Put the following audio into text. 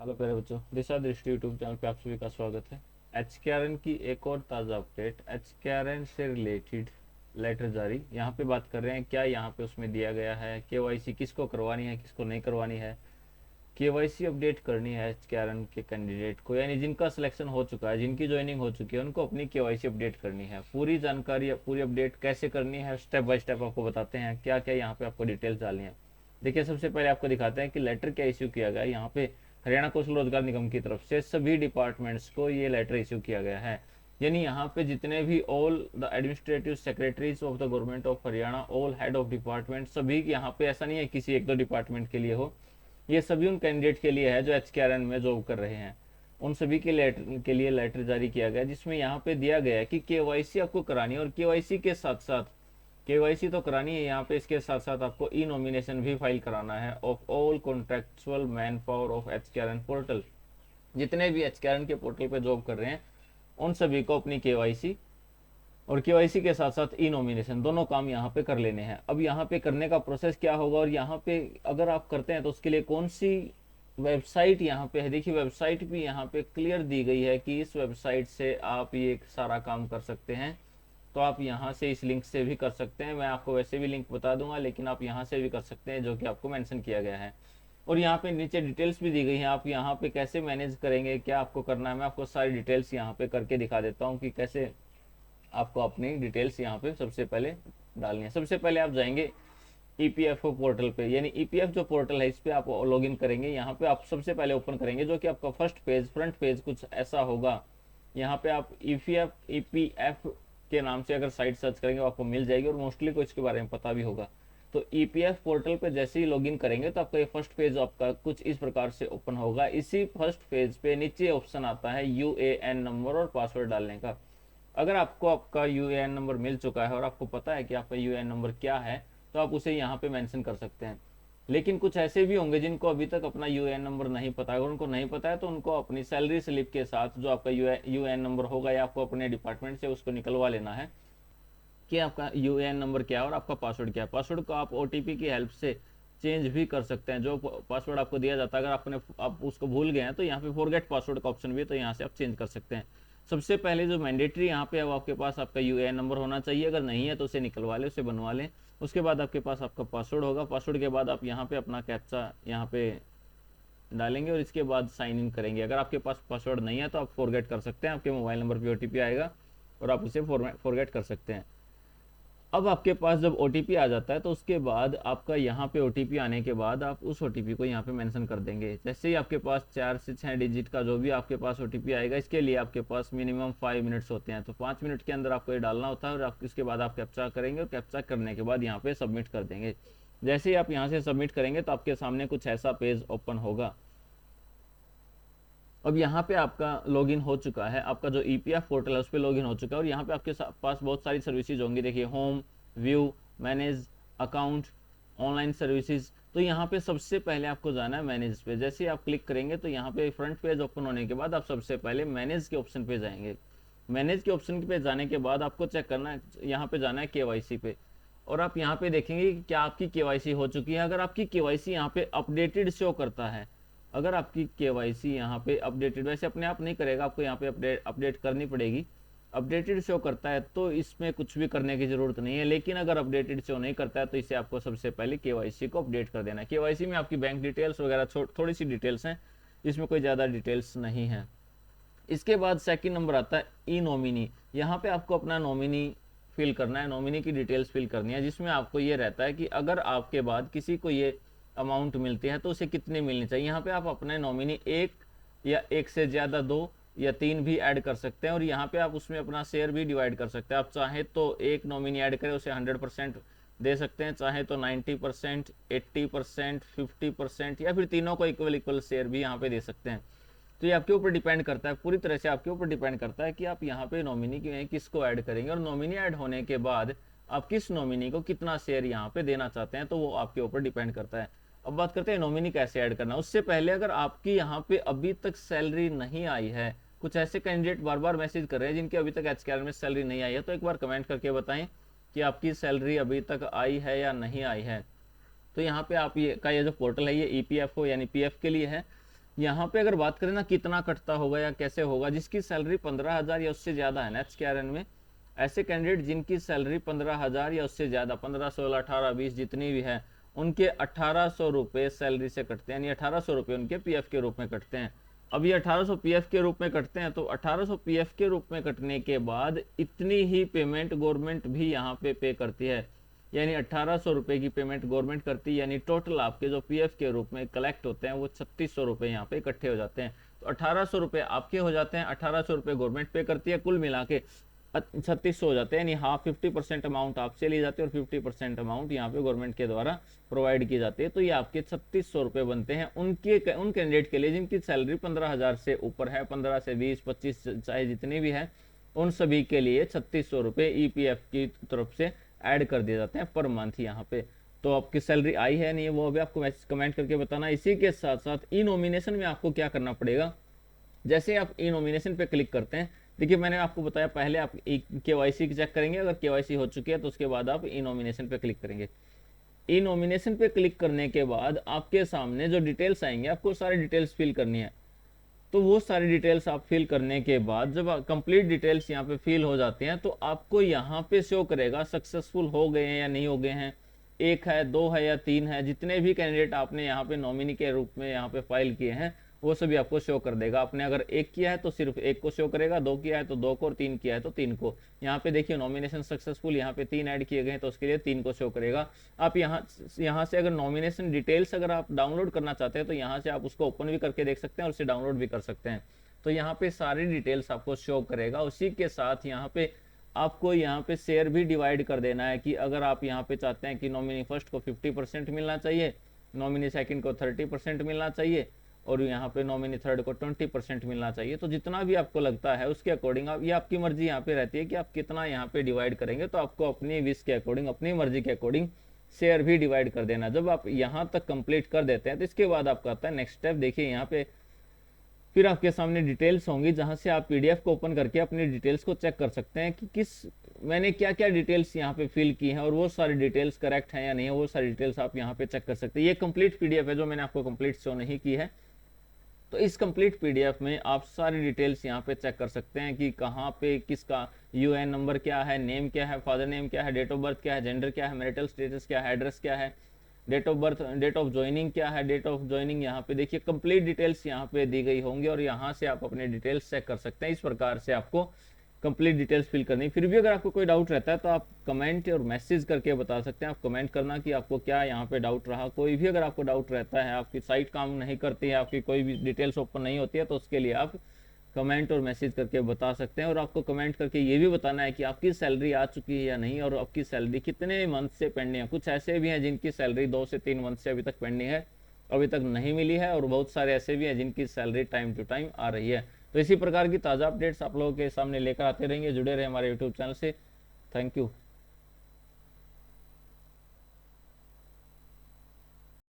Hello प्यारे बच्चों, दिशा दृष्टि यूट्यूब चैनल पे आप सभी का स्वागत है। एचकेआरएन की एक और ताज़ा अपडेट, एचकेआरएन से रिलेटेड लेटर जारी। यहाँ पे बात कर रहे हैं क्या यहाँ पे उसमें दिया गया है, केवाईसी किसको करवानी है किसको नहीं करवानी है। केवाईसी अपडेट करनी है एचकेआरएन के कैंडिडेट को, यानी जिनका सिलेक्शन हो चुका है, जिनकी ज्वाइनिंग हो चुकी है, उनको अपनी केवाईसी अपडेट करनी है। पूरी जानकारी, पूरी अपडेट कैसे करनी है स्टेप बाय स्टेप आपको बताते हैं क्या क्या यहाँ पे आपको डिटेल्स डालनी है। देखिए, सबसे पहले आपको दिखाते हैं कि लेटर क्या इश्यू किया गया है। यहाँ पे हरियाणा कौशल रोजगार निगम की तरफ से सभी डिपार्टमेंट्स को ये लेटर इश्यू किया गया है। यानी यहाँ पे जितने भी all the administrative secretaries of the government of Haryana, all head of department, सभी यहाँ पे, ऐसा नहीं है किसी एक दो डिपार्टमेंट के लिए हो, ये सभी उन कैंडिडेट के लिए है जो एचकेआरएन में जॉब कर रहे हैं। उन सभी के लिए लेटर जारी किया गया, जिसमें यहाँ पे दिया गया है कि केवाईसी आपको करानी है, और केवाईसी के साथ साथ, केवाईसी तो करानी है यहाँ पे, इसके साथ साथ आपको ई नॉमिनेशन भी फाइल कराना है of all contractual man power of एचकेआरएन portal. जितने भी एचकेआरएन के पोर्टल पे जॉब कर रहे हैं उन सभी को अपनी केवाईसी और केवाईसी के साथ साथ ई नॉमिनेशन दोनों काम यहाँ पे कर लेने हैं। अब यहाँ पे करने का प्रोसेस क्या होगा, और यहाँ पे अगर आप करते हैं तो उसके लिए कौन सी वेबसाइट यहाँ पे है। देखिए, वेबसाइट भी यहाँ पे क्लियर दी गई है कि इस वेबसाइट से आप ये सारा काम कर सकते हैं। तो आप यहाँ से इस लिंक से भी कर सकते हैं, मैं आपको वैसे भी लिंक बता दूंगा, लेकिन आप यहाँ से भी कर सकते हैं जो कि आपको मेंशन किया गया है। और यहाँ पे नीचे डिटेल्स भी दी गई हैं, आप यहाँ पे कैसे मैनेज करेंगे, क्या आपको करना है, मैं आपको सारी डिटेल्स यहाँ पे करके दिखा देता हूँ कि कैसे आपको अपनी डिटेल्स यहाँ पे सबसे पहले डालनी है। सबसे पहले आप जाएंगे ईपीएफओ पोर्टल पे, यानी ईपीएफ जो पोर्टल है इस पे आप लॉगिन करेंगे। यहाँ पे आप सबसे पहले ओपन करेंगे जो कि आपका फर्स्ट पेज, फ्रंट पेज कुछ ऐसा होगा। यहाँ पे आप ईपीएफ के नाम से अगर साइट सर्च करेंगे तो आपको मिल जाएगी, और मोस्टली को इसके बारे में पता भी होगा। तो ईपीएफ पोर्टल पे जैसे ही लॉगिन करेंगे तो आपका ये फर्स्ट पेज आपका कुछ इस प्रकार से ओपन होगा। इसी फर्स्ट पेज पे नीचे ऑप्शन आता है यूएएन नंबर और पासवर्ड डालने का। अगर आपको आपका यूएएन नंबर मिल चुका है और आपको पता है कि आपका यूएएन नंबर क्या है, तो आप उसे यहाँ पे मेंशन कर सकते हैं। लेकिन कुछ ऐसे भी होंगे जिनको अभी तक अपना यूएएन नंबर नहीं पता है। अगर उनको नहीं पता है तो उनको अपनी सैलरी स्लिप के साथ जो आपका यूएएन नंबर होगा, या आपको अपने डिपार्टमेंट से उसको निकलवा लेना है कि आपका यूएएन नंबर क्या है और आपका पासवर्ड क्या है। पासवर्ड को आप ओटीपी की हेल्प से चेंज भी कर सकते हैं। जो पासवर्ड आपको दिया जाता है, अगर आप उसको भूल गए हैं तो यहाँ पे फॉरगेट पासवर्ड का ऑप्शन भी है, तो यहाँ से आप चेंज कर सकते हैं। सबसे पहले जो मैंडेटरी यहाँ पे है वो आपके पास आपका यूएएन नंबर होना चाहिए। अगर नहीं है तो उसे निकलवा लें, उसे बनवा लें। उसके बाद आपके पास आपका पासवर्ड होगा। पासवर्ड के बाद आप यहाँ पे अपना कैप्चा यहाँ पे डालेंगे और इसके बाद साइन इन करेंगे। अगर आपके पास पासवर्ड नहीं है तो आप फॉरगेट कर सकते हैं, आपके मोबाइल नंबर पे ओटीपी आएगा और आप उसे फॉरगेट कर सकते हैं। अब आपके पास जब ओटीपी आ जाता है तो उसके बाद आपका यहाँ पे ओटीपी आने के बाद आप उस ओटीपी को यहाँ पे मेंशन कर देंगे। जैसे ही आपके पास 4 से 6 डिजिट का जो भी आपके पास ओटीपी आएगा, इसके लिए आपके पास मिनिमम 5 मिनट्स होते हैं। तो 5 मिनट के अंदर आपको ये डालना होता है, और आप इसके बाद आप कैप्चा करेंगे, और कैप्चा करने के बाद यहाँ पे सबमिट कर देंगे। जैसे ही आप यहाँ से सबमिट करेंगे तो आपके सामने कुछ ऐसा पेज ओपन होगा। अब यहाँ पे आपका लॉगिन हो चुका है, आपका जो ईपीएफ पोर्टल है उस पर लॉगिन हो चुका है, और यहाँ पे आपके पास बहुत सारी सर्विसेज होंगी। देखिए, home, view, manage, account, online services. तो यहाँ पे सबसे पहले आपको जाना है मैनेज पे। जैसे ही आप क्लिक करेंगे तो यहाँ पे फ्रंट पेज ओपन होने के बाद आप सबसे पहले मैनेज के ऑप्शन पे जाएंगे। मैनेज के ऑप्शन पे जाने के बाद आपको चेक करना है, यहाँ पे जाना है केवाईसी पे, और आप यहाँ पे देखेंगे कि क्या आपकी केवाईसी हो चुकी है। अगर आपकी केवाईसी यहाँ पे अपडेटेड शो करता है, अगर आपकी केवाईसी यहाँ पे अपडेटेड, वैसे अपने आप नहीं करेगा, आपको यहाँ पे अपडेट करनी पड़ेगी। अपडेटेड शो करता है तो इसमें कुछ भी करने की जरूरत नहीं है। लेकिन अगर अपडेटेड शो नहीं करता है तो इसे आपको सबसे पहले केवाईसी को अपडेट कर देना है। केवाईसी में आपकी बैंक डिटेल्स वगैरह थोड़ी सी डिटेल्स हैं, इसमें कोई ज़्यादा डिटेल्स नहीं है। इसके बाद सेकंड नंबर आता है ई नॉमिनी। यहाँ पे आपको अपना नॉमिनी फिल करना है, नॉमिनी की डिटेल्स फिल करनी है, जिसमें आपको ये रहता है कि अगर आपके बाद किसी को ये अमाउंट मिलती है तो उसे कितनी मिलनी चाहिए। यहाँ पे आप अपने नॉमिनी एक या एक से ज़्यादा, 2 या 3 भी ऐड कर सकते हैं, और यहाँ पे आप उसमें अपना शेयर भी डिवाइड कर सकते हैं। आप चाहे तो एक नॉमिनी ऐड करें, उसे 100% दे सकते हैं, चाहे तो 90%, 80%, 50%, या फिर तीनों को इक्वल इक्वल शेयर भी यहाँ पे दे सकते हैं। तो ये आपके ऊपर डिपेंड करता है, पूरी तरह से आपके ऊपर डिपेंड करता है कि आप यहाँ पे नॉमिनी किसको ऐड करेंगे, और नॉमिनी ऐड होने के बाद आप किस नॉमिनी को कितना शेयर यहाँ पे देना चाहते हैं, तो वो आपके ऊपर डिपेंड करता है। अब बात करते हैं नॉमिनी कैसे ऐड करना। उससे पहले, अगर आपकी यहाँ पे अभी तक सैलरी नहीं आई है, कुछ ऐसे कैंडिडेट बार बार मैसेज कर रहे हैं जिनकी अभी तक एचकेआरएन में सैलरी नहीं आई है, तो एक बार कमेंट करके बताएं कि आपकी सैलरी अभी तक आई है या नहीं आई है। तो यहाँ पे आप ये जो पोर्टल है ये ईपीएफओ यानी पीएफ के लिए है, यहाँ पे अगर बात करें ना कितना कटता होगा या कैसे होगा, जिसकी सैलरी 15,000 या उससे ज्यादा है ना एचकेआरएन में, ऐसे कैंडिडेट जिनकी सैलरी 15,000 या उससे ज्यादा 15, 16, 18, 20 जितनी भी है, उनके 1800 रुपये सैलरी से कटते हैं, यानी 1800 रुपये उनके पीएफ के रूप में कटते हैं। अब ये 1800 पीएफ के रूप में कटते हैं, तो 1800 पीएफ के रूप में कटने के बाद इतनी ही पेमेंट गवर्नमेंट भी यहाँ पे करती है, यानी 1800 रुपये की पेमेंट गवर्नमेंट करती है, यानी टोटल आपके जो पीएफ के रूप में कलेक्ट होते हैं वो 3600 रुपये यहाँ पे इकट्ठे हो जाते हैं। तो 1800 रुपये आपके हो जाते हैं, 1800 रुपये गवर्नमेंट पे करती है, कुल मिला के 3600 हो जाते हैं, यानी हाफ 50% अमाउंट आपसे ली जाती है और 50% अमाउंट यहाँ पे गवर्नमेंट के द्वारा प्रोवाइड की जाती है। तो ये आपके 3600 रुपये बनते हैं उन कैंडिडेट के लिए जिनकी सैलरी 15,000 से ऊपर है, 15 से 20, 25 चाहे जितनी भी है, उन सभी के लिए 3600 रुपये ईपीएफ की तरफ से ऐड कर दिए जाते हैं पर मंथ यहाँ पे। तो आपकी सैलरी आई है नहीं है वो अभी आपको कमेंट करके बताना। इसी के साथ साथ ई नॉमिनेशन में आपको क्या करना पड़ेगा, जैसे आप ई नॉमिनेशन पे क्लिक करते हैं, देखिए मैंने आपको बताया पहले आप केवाईसी चेक करेंगे, अगर केवाईसी हो चुकी है तो उसके बाद आप ई नॉमिनेशन पे क्लिक करेंगे। ई नॉमिनेशन पे क्लिक करने के बाद आपके सामने जो डिटेल्स आएंगे, आपको सारी डिटेल्स फिल करनी है। तो वो सारी डिटेल्स आप फिल करने के बाद जब कंप्लीट डिटेल्स यहाँ पे फिल हो जाते हैं, तो आपको यहाँ पे शो करेगा सक्सेसफुल हो गए हैं या नहीं हो गए हैं, 1 है, 2 है या 3 है, जितने भी कैंडिडेट आपने यहाँ पे नॉमिनी के रूप में यहाँ पे फाइल किए हैं वो सभी आपको शो कर देगा। आपने अगर 1 किया है तो सिर्फ 1 को शो करेगा, 2 किया है तो 2 को, और 3 किया है तो 3 को। यहाँ पे देखिए नॉमिनेशन सक्सेसफुल, यहाँ पे 3 ऐड किए गए तो उसके लिए 3 को शो करेगा। आप यहाँ से अगर नॉमिनेशन डिटेल्स अगर आप डाउनलोड करना चाहते हैं तो यहाँ से आप उसको ओपन भी करके देख सकते हैं और उसे डाउनलोड भी कर सकते हैं। तो यहाँ पे सारी डिटेल्स आपको शो करेगा। उसी के साथ यहाँ पे आपको यहाँ पे शेयर भी डिवाइड कर देना है कि अगर आप यहाँ पे चाहते हैं कि नॉमिनी फर्स्ट को 50% मिलना चाहिए, नॉमिनी सेकंड को 30% मिलना चाहिए और यहाँ पे नॉमिनी थर्ड को 20% मिलना चाहिए, तो जितना भी आपको लगता है उसके अकॉर्डिंग आप, ये आपकी मर्जी यहाँ पे रहती है कि आप कितना यहाँ पे डिवाइड करेंगे। तो आपको अपनी विश के अकॉर्डिंग, अपनी मर्जी के अकॉर्डिंग शेयर भी डिवाइड कर देना। जब आप यहाँ तक कंप्लीट कर देते हैं तो इसके बाद आपका आता है नेक्स्ट स्टेप। देखिए यहाँ पे फिर आपके सामने डिटेल्स होंगी जहां से आप पीडीएफ को ओपन करके अपनी डिटेल्स को चेक कर सकते हैं कि मैंने क्या क्या डिटेल्स यहाँ पे फिल की हैं और वो सारी डिटेल्स करेक्ट हैं या नहीं है, वो सारी डिटेल्स आप यहाँ पे चेक कर सकते हैं। ये कंप्लीट पीडीएफ है जो मैंने आपको कंप्लीट शो नहीं की है। तो इस कंप्लीट पीडीएफ में आप सारी डिटेल्स यहाँ पे चेक कर सकते हैं कि कहाँ पे किसका यूएन नंबर क्या है, नेम क्या है, फादर नेम क्या है, डेट ऑफ बर्थ क्या है, जेंडर क्या है, मैरिटल स्टेटस क्या है, एड्रेस क्या है, date of birth, date of joining क्या है, डेट ऑफ ज्वाइनिंग यहाँ पे देखिए कंप्लीट डिटेल्स यहाँ पे दी गई होंगी और यहाँ से आप अपने डिटेल्स चेक कर सकते हैं। इस प्रकार से आपको कंप्लीट डिटेल्स फिल करनी। फिर भी अगर आपको कोई डाउट रहता है तो आप कमेंट और मैसेज करके बता सकते हैं। आप कमेंट करना कि आपको क्या यहाँ पे डाउट रहा। कोई भी अगर आपको डाउट रहता है, आपकी साइट काम नहीं करती है, आपकी कोई भी डिटेल्स ओपन नहीं होती है, तो उसके लिए आप कमेंट और मैसेज करके बता सकते हैं। और आपको कमेंट करके ये भी बताना है कि आपकी सैलरी आ चुकी है या नहीं और आपकी सैलरी कितने मंथ से पेंडिंग है। कुछ ऐसे भी हैं जिनकी सैलरी 2 से 3 मंथ से अभी तक पेंडिंग है, अभी तक नहीं मिली है, और बहुत सारे ऐसे भी हैं जिनकी सैलरी टाइम टू टाइम आ रही है। तो इसी प्रकार की ताज़ा अपडेट्स आप लोगों के सामने लेकर आते रहेंगे। जुड़े रहे हमारे यूट्यूब चैनल से। Thank you.